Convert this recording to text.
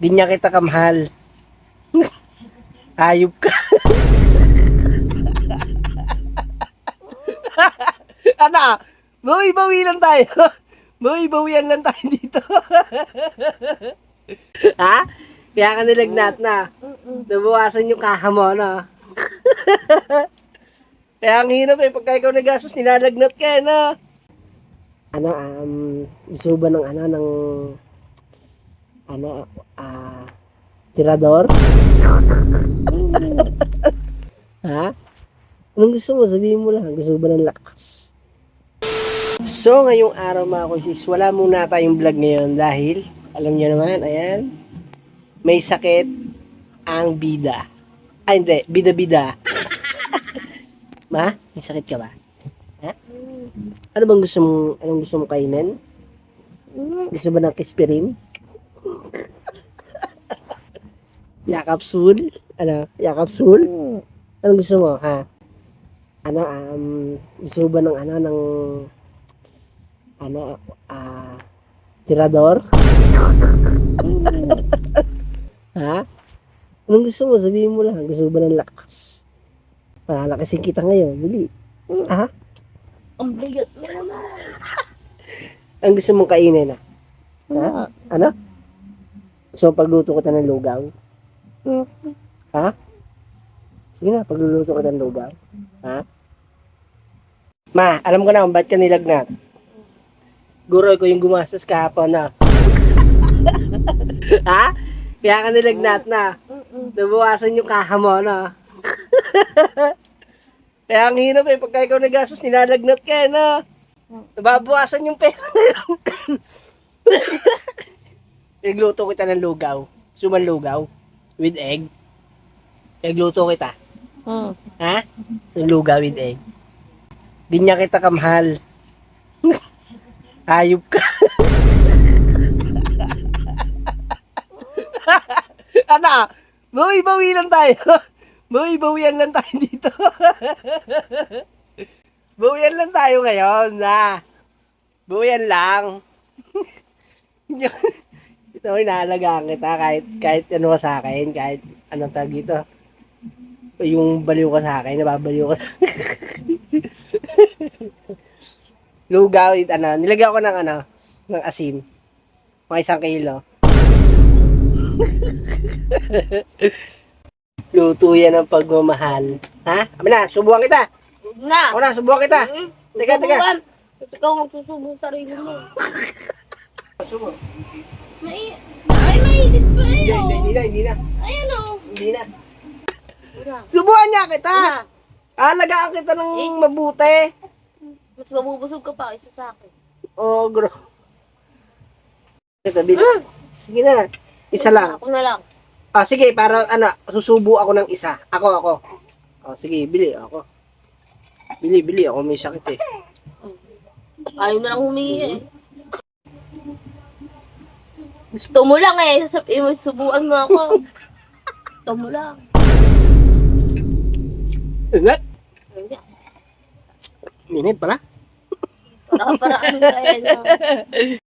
Di niya kita kamahal. Ayop ka. Ano? Bawi-bawi lang tayo. Bawi-bawian lang tayo dito. Ha? Kaya ka nilagnat na. Nabawasan yung kaha mo, no? Kaya ang hirap eh. Pagka ikaw nagastos, nilalagnat ka, no? Ano, gusto ba ng tirador? Ha? Anong gusto mo? Sabihin mo lang. Gusto ba ng lakas? So, ngayong araw mga kusis, wala muna tayong vlog ngayon dahil, alam niyo naman, ayan, may sakit ang bida. Ay, hindi, bida-bida. Ma, may sakit ka ba? Ha? Anong gusto mong kainin? Gusto ba ng kispirin? Yakapsul? Yakapsul? Anong gusto mo, ha? Gusto ba tirador? Ha? Anong gusto mo? Sabihin mo lang. Gusto ba ng lakas? Palalakasin kita ngayon. Dili. Ha? Ang bigat mo naman. Ang gusto mong kainin, ha? Ano? So, pagluto ko ng lugaw? Ha? Sige na, pagluluto ko ng lugaw. Ha? Ma, alam ko na kung ba't ka nilagnat. Guro ko yung gumastos kahapon na. Ha? Kaya ka nilagnat na. Nabawasan yung kaha mo, no? Kaya ang hirap eh. Pagka ikaw nagastos, nilalagnat ka, no? Nababawasan yung pera. Nagluto kita ng lugaw. Suman lugaw. With egg. Nagluto kita. Ha? Lugaw with egg. Di niya kita kamahal. Ayop ka. Ano? Bawi-bawi lang tayo. Bawi-bawian lang tayo dito. Bawian lang tayo ngayon, ha? Bawian lang. Ito, inaalagaan kita kahit ano ka sa akin, kahit anong tag dito. Yung baliw ka sa akin, nababaliw ka sa akin. Lugaw, nilagyan ko ng asin. Mga 1 kilo. Luto yan ang pagmamahal. Ha? Ama na, subuhan kita. Na! Ako na, subuhan kita. Teka. Kasi ikaw magsusubong sarili mo. Subo. Ay, mainit pa eh. Hindi na. Ayan o. Hindi na. Subuhan niya kita. Alagaan kita ng mabuti. Mas mabubusog ka pa kaysa sa akin. Oh, bro. Ito, bili. Sige na. Isa lang. Ako na lang. Ah, sige, para susubo ako ng isa. Ako. Oh, sige, bili ako. Bili ako, may sakit eh. Ayaw na lang humingi eh. Gusto mo lang eh. Sasabihin mo, subuan mo ako. Gusto mo lang. Ingat. Hindi. Minit pala. Para ano kaya na.